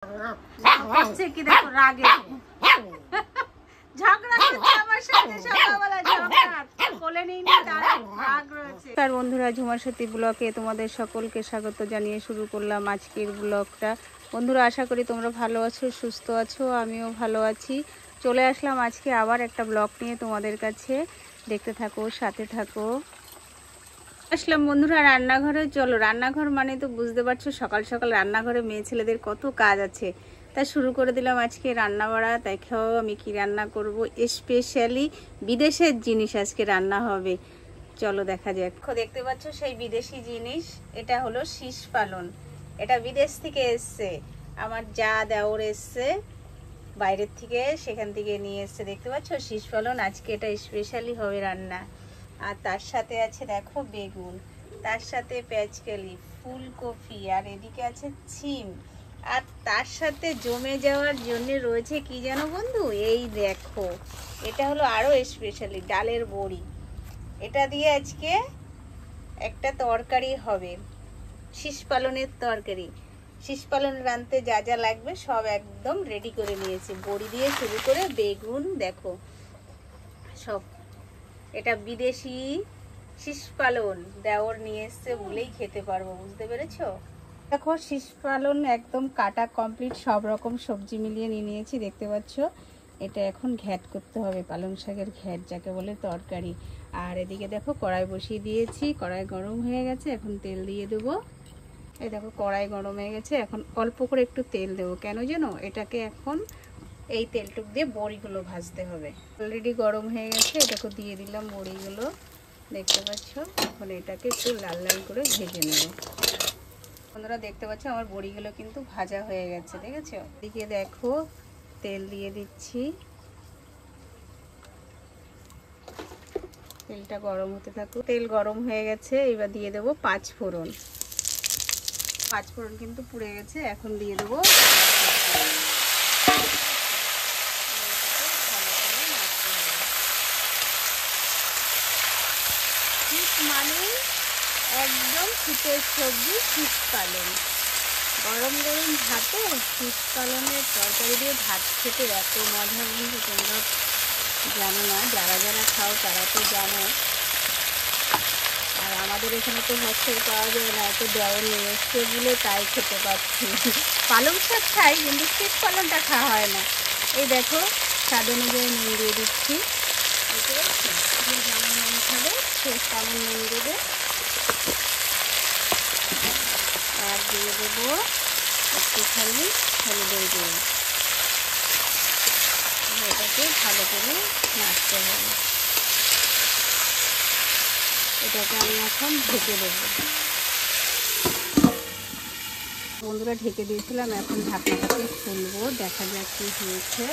করছে কি দেখো রাগে ঝগড়া করছে আমার সাথে সকালবেলা ঝগড়া কোলে নিয়ে নিয়ে তার রাগ রয়েছে। আর বন্ধুরা, ঝুমার সাথী ব্লগে তোমাদের সকলকে স্বাগত জানিয়ে শুরু করলাম আজকের ব্লগটা। বন্ধুরা, আশা করি তোমরা ভালো আছো, সুস্থ আছো, আমিও ভালো আছি। চলে আসলাম আজকে আবার একটা ব্লগ নিয়ে তোমাদের কাছে, দেখতে থাকো, সাথে থাকো। আসলাম বন্ধুরা রান্নাঘরে। চলো, রান্নাঘর মানে তো বুঝতে পারছো, সকাল সকাল রান্নাঘরে মেয়ে ছেলেদের কত কাজ আছে। তাই শুরু করে দিলাম আজকে রান্না বাড়া। দেখো আমি কি রান্না করব, স্পেশালি বিদেশের জিনিস আজকে রান্না হবে। চলো দেখা যাক। দেখতে পাচ্ছ সেই বিদেশি জিনিস, এটা হলো শীষ পালন। এটা বিদেশ থেকে এসছে, আমার যা দেওর এসছে বাইরের থেকে, সেখান থেকে নিয়ে এসছে। দেখতে পাচ্ছ শীষ পালন, আজকে এটা স্পেশালি হবে রান্না। আর তার সাথে আছে দেখো বেগুন, তার সাথে পেঁয়াজকালি, ফুলকপি, আর এদিকে আছে ছিম। আর তার সাথে জমে যাওয়ার জন্য রয়েছে কি জানো বন্ধু, এই দেখো, এটা হলো আরো স্পেশালি ডালের বড়ি। এটা দিয়ে আজকে একটা তরকারি হবে, শীষ পালনের তরকারি। শীষ পালন রাঁধতে যা যা লাগবে সব একদম রেডি করে নিয়েছি, বড়ি দিয়ে শুরু করে বেগুন দেখো সব। এটা বিদেশি শীষ পালন, দেওর নিয়ে এসছে বলেই খেতে পারবো, বুঝতে পেরেছো? দেখো শীষ পালন একদম কাটা কমপ্লিট, সব রকম সবজি মিলিয়ে নিয়ে নিয়েছি, দেখতে পাচ্ছ। এটা এখন ঘ্যাট করতে হবে, পালং শাকের ঘ্যাট যাকে বলে তরকারি। আর এদিকে দেখো কড়াই বসিয়ে দিয়েছি, কড়াই গরম হয়ে গেছে, এখন তেল দিয়ে দেবো। এই দেখো কড়াই গরম হয়ে গেছে, এখন অল্প করে একটু তেল দেবো, কেন জানো, এটাকে এখন এই তেলটুক দিয়ে বড়িগুলো ভাজতে হবে। অলরেডি গরম হয়ে গেছে, এটাকে দিয়ে দিলাম বড়িগুলো, দেখতে পাচ্ছ। এখন এটাকে একটু লাল লাল করে ভেজে নেব। বন্ধুরা দেখতে পাচ্ছ আমার বড়িগুলো কিন্তু ভাজা হয়ে গেছে, দেখেছো? এদিকে দেখো তেল দিয়ে দিচ্ছি, তেলটা গরম হতে থাকুক। তেল গরম হয়ে গেছে, এবার দিয়ে দেবো 5 ফোড়ন। 5 ফোড়ন কিন্তু পুড়ে গেছে, এখন দিয়ে দেবো মানে একদম শীতের সবজি শীষ পালন। গরম গরম ভাতে শীষ পালনের তরকারি দিয়ে ভাত খেতে এত মজা, কিন্তু তোমরা জানো না, যারা যারা খাও তারা তো জানো। আর আমাদের এখানে তো হস্টেল পাওয়া যায় না, এত দেওয়া নিয়ে এসছে বলে তাই খেতে পাচ্ছি। পালং শাক খাই কিন্তু শীষ পালনটা খাওয়া হয় না। এই দেখো স্বাদ অনুযায়ী নুন দিয়ে দিচ্ছি, যেমন নুন খাবে সে তেমন নুন দেবে। আর দিয়ে দেবো একটুখানি হলুদের গুঁড়ো। এটাকে ভালো করে নাড়তে হবে। এটাকে আমি এখন ঢেকে দেবো। বন্ধুরা ঢেকে দিয়েছিলাম, এখন ঢাকনাটাকে খুলবো, দেখা যাক কি হয়েছে।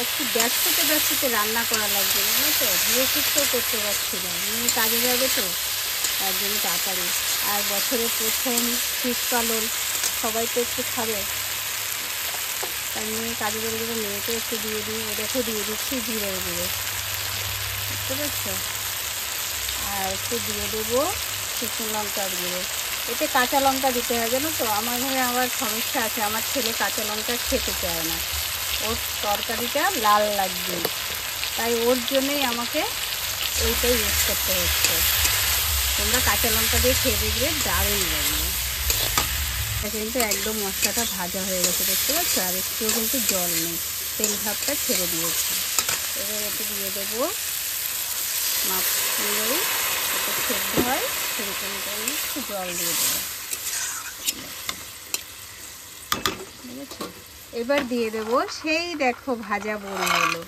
একটু ব্যস্ততে রান্না করা লাগবে, জানো তো, ধীরে সুস্থ করতে পারছি না, কাজে যাবে তো, তার জন্য তাড়াতাড়ি। আর বছরের প্রথম শীষ পালন, সবাই তো একটু খাবে, তার নিয়ে কাজে যাবে যাবে। মেয়েকে একটু দিয়ে দিই, ও দেখো দিয়ে দিচ্ছি জিরের গুঁড়ো, বুঝতে পারছো? আর একটু দিয়ে দেবো শুকনো লঙ্কার গুঁড়ো। এতে কাঁচা লঙ্কা দিতে হয়, জানো তো। আমার ঘরে আবার সমস্যা আছে, আমার ছেলে কাঁচা লঙ্কা খেতে চায় না, ওর তরকারিটা লাল লাগবে, তাই ওর জন্যই আমাকে এইটাই ইউজ করতে হচ্ছে। তোমরা কাঁচা লঙ্কা দিয়ে খেয়ে দেখবে, দারুণ লাগবে। কিন্তু একদম মশলাটা ভাজা হয়ে গেছে, দেখতে পাচ্ছ, আর একটুও কিন্তু জল নেই, তেল ভাবটা ছেড়ে দিয়েছে। এবার এতে দিয়ে দেবো মাছ, এটা সেদ্ধ হয় সেরকম করে একটু জল দিয়ে দেবো, বুঝেছো? এবার দিয়ে দেবো সেই দেখো ভাজা বড়িগুলো।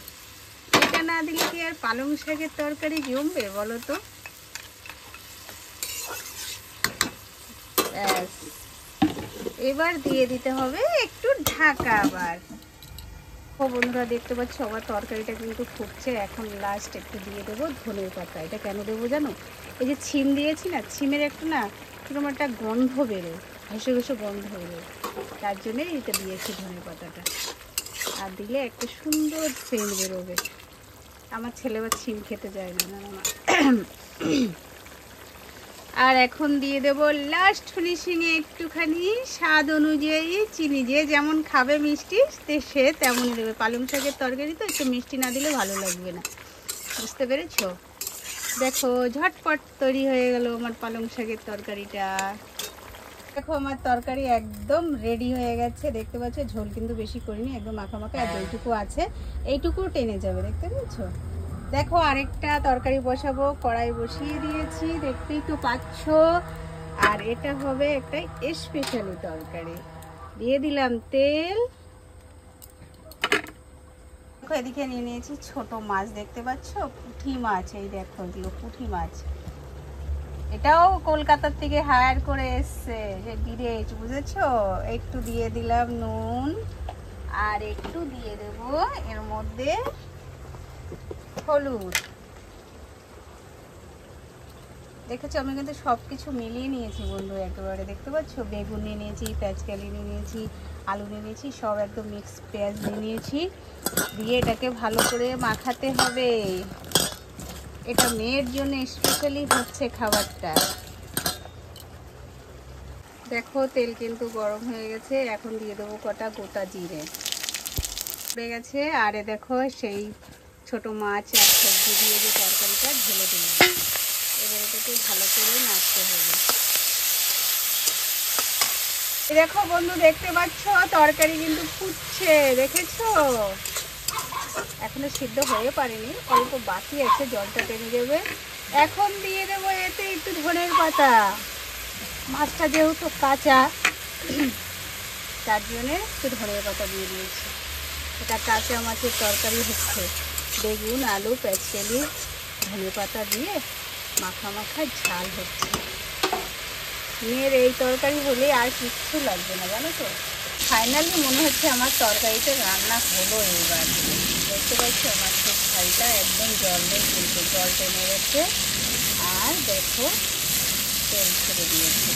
এটা না দিলে কি আর পালং শাকের তরকারি জমবে বলো তো? ব্যাস, এবার দিয়ে দিতে হবে একটু ঢাকা। আবার ও বন্ধুরা দেখতে পাচ্ছ আমার তরকারিটা কিন্তু ফুটছে, এখন লাস্ট একটু দিয়ে দেবো ধনের পাতা। এটা কেন দেবো জানো, এই যে ছিম দিয়েছি না, ছিমের একটু না কিরকম একটা গন্ধ বেরোয়, ঘষে ঘষে গন্ধ বেরোয়, তার জন্যই এটা দিয়েছি ধনের পাতাটা। আর দিলে একটা সুন্দর সেন্ট বেরোবে। আমার ছেলে আবার ছিম খেতে যায় না, না। আর এখন দিয়ে দেব লাস্ট ফিনিশিংয়ে একটুখানি স্বাদ অনুযায়ী চিনি, যে যেমন খাবে মিষ্টি সে তেমনই দেবে। পালং শাকের তরকারি তো একটু মিষ্টি না দিলে ভালো লাগবে না, বুঝতে পেরেছো? দেখো ঝটপট তৈরি হয়ে গেল আমার পালং শাকের তরকারিটা। দেখো আমার তরকারি একদম রেডি হয়ে গেছে, দেখতে পাচ্ছ ঝোল কিন্তু বেশি করিনি, একদম মাখা মাখা। আর যেইটুকু আছে এইটুকুও টেনে যাবে, দেখতে পাচ্ছ? দেখো আরেকটা তরকারি বসাবো, কড়াই বসিয়ে দিয়েছি, দেখতেই তো পাচ্ছ। আর এটা হবে একটা স্পেশালি তরকারি। দিয়ে দিলাম তেল। দেখো এদিকে নিয়ে নিয়েছি ছোট মাছ, দেখতে পাচ্ছ পুঁটি মাছ। এই দেখো এগুলো পুঁটি মাছ, এটাও কলকাতার থেকে হায়ার করে এসছে, যে বিদেশ, বুঝেছো? একটু দিয়ে দিলাম নুন, আর একটু দিয়ে দেব এর মধ্যে হলুদ। দেখেছো আমি কিন্তু সবকিছু মিলিয়ে নিয়েছি বন্ধু একেবারে, দেখতে পাচ্ছ? বেগুন নিয়ে নিয়েছি, পেঁয়াজকালি নিয়ে নিয়েছি, আলু নিয়ে নিয়েছি, সব একদম মিক্স পেঁয়াজ নিয়ে নিয়েছি। দিয়ে এটাকে ভালো করে মাখাতে হবে। এটা মেয়ের জন্য স্পেশালি হচ্ছে খাবারটা। দেখো তেল কিন্তু গরম হয়ে গেছে, এখন দিয়ে দেবো কটা গোটা জিরে পড়ে গেছে। আর দেখো সেই ছোট মাছ আর সবজি দিয়ে যে তরকারিটা ঢেলে দিলাম। এবার এটাকে ভালো করে নাড়তে হবে। দেখো বন্ধু দেখতে পাচ্ছ তরকারি কিন্তু ফুটছে, দেখেছো? এখনো সিদ্ধ হয়ে পারেনি, অল্প বাকি আছে, জলটা টেনে যাবে। এখন দিয়ে দেবো এতে একটু ধনের পাতা। মাছটা যেহেতু কাঁচা তার জন্যে একটু ধনের পাতা দিয়ে দিয়েছি। এটা কাঁচা মাছের তরকারি হচ্ছে, বেগুন আলু পেঁয়াজকালি ধনে পাতা দিয়ে মাখা মাখা ঝাল হচ্ছে। মেয়ের এই তরকারি হলে আর কিচ্ছু লাগবে না, জানো তো? ফাইনালি মনে হচ্ছে আমার তরকারিতে রান্না হলো। এবার দেখতে পাচ্ছি মাছের ঝালটা একদম জল নেই, কিন্তু জল টেনে গেছে। আর দেখো তেল ছেড়ে দিয়েছে।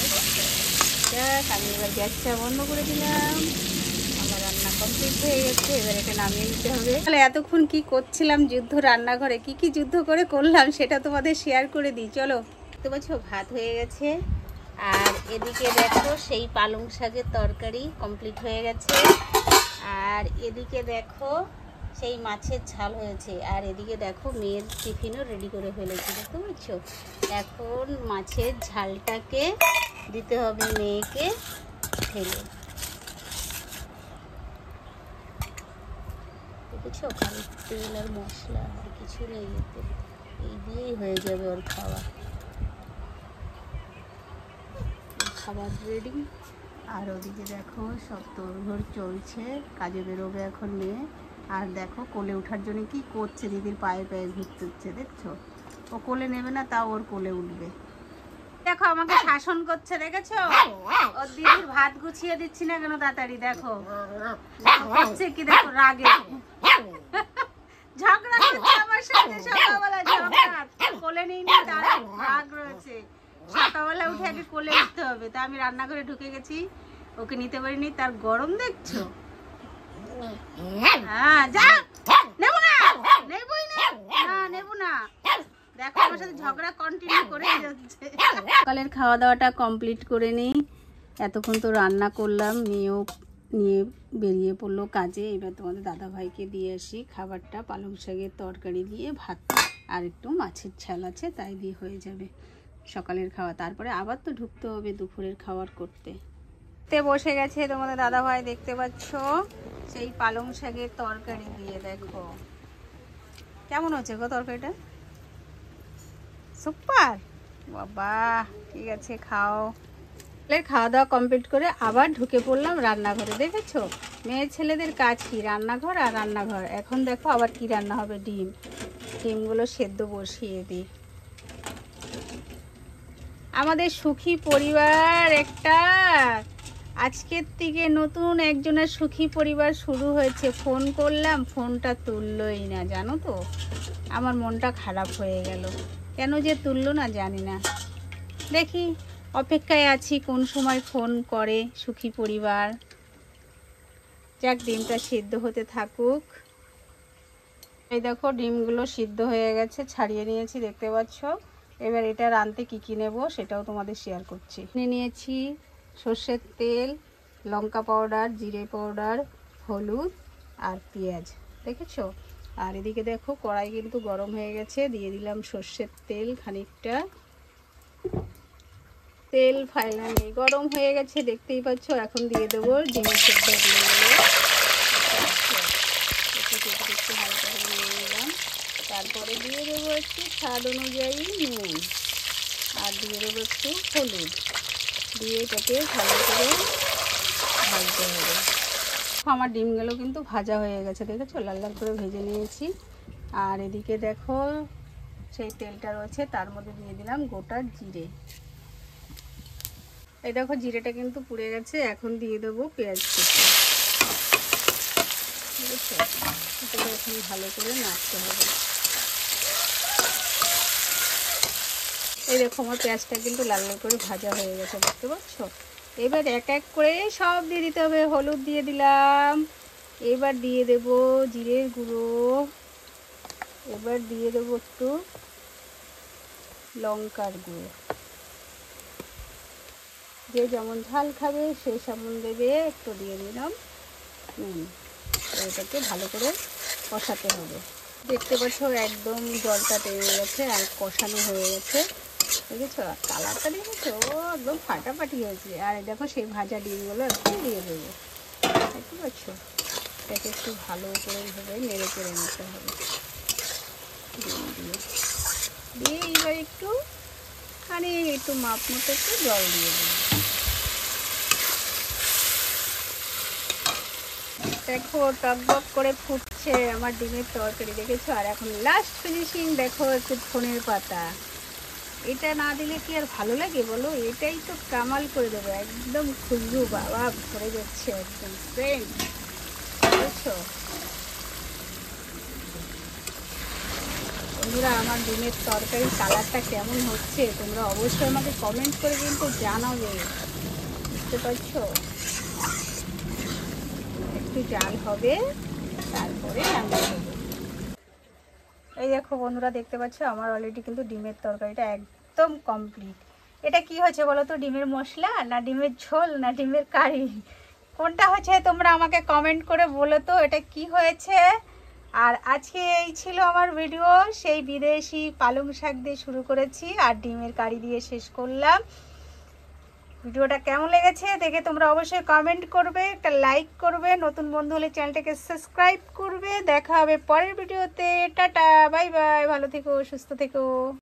আমি এবার গ্যাসটা বন্ধ করে দিলাম। আমার রান্না কমপ্লিট হয়ে গেছে, এবার এটা নামিয়ে নিতে হবে। তাহলে এতক্ষণ কি করছিলাম যুদ্ধ রান্নাঘরে, কি কি যুদ্ধ করে করলাম সেটা তোমাদের শেয়ার করে দিই, চলো। দেখতে পাচ্ছ ভাত হয়ে গেছে, আর এদিকে দেখো সেই পালং শাকের তরকারি কমপ্লিট হয়ে গেছে, আর এদিকে দেখো সেই মাছের ঝাল হয়েছে, আর এদিকে দেখো মেয়ের টিফিনও রেডি করে ফেলেছি, দেখতে পাচ্ছ? এখন মাছের ঝালটাকে দিতে হবে মেয়েকে ঢেলে, দেখেছো? খালি তেল আর মশলা, আর কিছু নেই এতে, এই দিয়েই হয়ে যাবে ওর খাওয়া। খাবার রেডি। আর ওদিকে দেখো সব তোড়ঘড় চলছে, কাজে বেরোবে এখন মেয়ে। আর দেখো কোলে ওঠার জন্য কি করছে, দিদির পায়ে পায়ে ঘুরতে হচ্ছে, দেখছো? ও কোলে নেবে না, তাও ওর কোলে উঠবে। দেখো আমাকে শাসন করছে, দেখেছো? ওর দিদির ভাত গুছিয়ে দিচ্ছি না কেন তাড়াতাড়ি, দেখো করছে কি, দেখো রাগে ঝগড়া করছে আমার সাথে। সকালবেলা ঝগড়া, কোলে নিয়ে নিয়ে তার রাগ রয়েছে। সকালবেলা উঠে আগে কোলে উঠতে হবে, তা আমি রান্নাঘরে ঢুকে গেছি, ওকে নিতে পারিনি, তার গরম দেখছো? হ্যাঁ যা, নেবো না, নেবই না, নেবো না। দেখো আমার সাথে ঝগড়া কন্টিনিউ করে যাচ্ছে। সকালের খাওয়া দাওয়াটা কমপ্লিট করে নিই। এতক্ষণ তো রান্না করলাম, মেয়েও নিয়ে বেরিয়ে পড়লো কাজে। এবার তোমাদের দাদা ভাইকে দিয়ে আসি খাবারটা, পালং শাকের তরকারি দিয়ে ভাত, আর একটু মাছের ঝাল আছে, তাই দিয়ে হয়ে যাবে সকালের খাওয়া। তারপরে আবার তো ঢুকতে হবে দুপুরের খাবার করতে। বসে গেছে তোমাদের দাদা ভাই, দেখতে পাচ্ছ সেই পালং শাকের তরকারি দিয়ে। দেখো কেমন হচ্ছে গো তরকারিটা, সুপার। বাবা ঠিক আছে, খাও। খাওয়া দাওয়া কমপ্লিট করে আবার ঢুকে পড়লাম রান্নাঘরে। দেখেছো মেয়ে ছেলেদের কাজ কি, রান্নাঘর আর রান্নাঘর। এখন দেখো আবার কি রান্না হবে, ডিম। ডিমগুলো সেদ্ধ বসিয়ে দিই। আমাদের সুখী পরিবার একটা, আজকের থেকে নতুন একজনের সুখী পরিবার শুরু হয়েছে। ফোন করলাম, ফোনটা তুললই না, জানো তো? আমার মনটা খারাপ হয়ে গেল, কেন যে তুললো না জানি না। দেখি অপেক্ষায় আছি কোন সময় ফোন করে সুখী পরিবার। যাক ডিমটা সিদ্ধ হতে থাকুক। এই দেখো ডিমগুলো সিদ্ধ হয়ে গেছে, ছাড়িয়ে নিয়েছি, দেখতে পাচ্ছ। এবার এটা রাঁধতে কী নেব সেটাও তোমাদের শেয়ার করছি। নিয়েছি সর্ষের তেল, লঙ্কা পাউডার, জিরে পাউডার, হলুদ আর পেঁয়াজ, দেখেছো। আর এদিকে দেখো কড়াই কিন্তু গরম হয়ে গেছে, দিয়ে দিলাম সর্ষের তেল খানিকটা। তেল ফাইনালি গরম হয়ে গেছে দেখতেই পাচ্ছ। এখন দিয়ে দেবো ডিমের সেদ্ধ ডিমগুলো, একটু হালকা করে নিয়ে নিলাম। তারপরে দিয়ে দেবো একটু স্বাদ অনুযায়ী নুন, আর দিয়ে দেবো একটু হলুদ, দিয়ে এটাকে ভালো করে ভাজতে হবে। আমার ডিমগুলো কিন্তু ভাজা হয়ে গেছে, দেখেছো, লাল লাল করে ভেজে নিয়েছি। আর এদিকে দেখো সেই তেলটা রয়েছে, তার মধ্যে দিয়ে দিলাম গোটা জিরে। এই দেখো জিরেটা কিন্তু পুড়ে গেছে। এখন দিয়ে দেবো পেঁয়াজ কুচি, বুঝেছো। এটাকে এখন ভালো করে নাড়তে হবে। এই দেখো আমার পেঁয়াজটা কিন্তু লাল লাল করে ভাজা হয়ে গেছে, দেখতে পাচ্ছ। এবার এক এক করে সব দিয়ে দিতে হবে। হলুদ দিয়ে দিলাম, এবার দিয়ে দেব জিরের গুঁড়ো, এবার দিয়ে দেবো একটু লঙ্কার গুঁড়ো। যে যেমন ঝাল খাবে সে সেমন দেবে, একটু দিয়ে দিলাম নুন। এটাকে ভালো করে কষাতে হবে। দেখতে পাচ্ছ একদম জলটা টেনে গেছে আর কষানো হয়ে গেছে, দেখেছো। আর কালারটা দেখেছো একদম ফাটাফাটি হয়েছে। আর দেখো সেই ভাজা ডিমগুলো একটু দিয়ে দেবো, দেখতে পাচ্ছ। এটাকে একটু ভালো করে ভেবে নেড়ে চেড়ে নিতে হবে ডিম দিয়ে এবার একটু একটু মাপ মতো একটু জল দিয়ে দেবো। দেখো টকবক করে ফুটছে আমার ডিমের তরকারি, দেখেছো। আর এখন লাস্ট ফিনিশিং দেখো একটু ধনের পাতা। এটা না দিলে কি আর ভালো লাগে বলো, এটাই তো কামাল করে দেবো। একদম খুশবু বাবা ভরে যাচ্ছে, একদম সেন্ট, বুঝছো বন্ধুরা। আমার ডিমের তরকারির কালারটা কেমন হচ্ছে তোমরা অবশ্যই আমাকে কমেন্ট করে কিন্তু জানাবে, বুঝতে পারছো। একটু জাল হবে, তারপরে নামিয়ে দেবো। এই দেখো বন্ধুরা দেখতে পাচ্ছ আমার অলরেডি কিন্তু ডিমের তরকারিটা একদম কমপ্লিট। এটা কি হয়েছে বলো তো, ডিমের মশলা না ডিমের ঝোল না ডিমের কারি, কোনটা হয়েছে তোমরা আমাকে কমেন্ট করে বলো তো এটা কি হয়েছে। আর আজকে এই ছিল আমার ভিডিও। সেই বিদেশি পালং শাক দিয়ে শুরু করেছি আর ডিমের কারি দিয়ে শেষ করলাম। ভিডিওটা কেমন লেগেছে দেখে তোমরা অবশ্যই কমেন্ট করবে, একটা লাইক করবে, নতুন বন্ধু হলে চ্যানেলটাকে সাবস্ক্রাইব করবে। দেখা হবে পরের ভিডিওতে। টাটা, বাই বাই, ভালো থেকো, সুস্থ থেকো।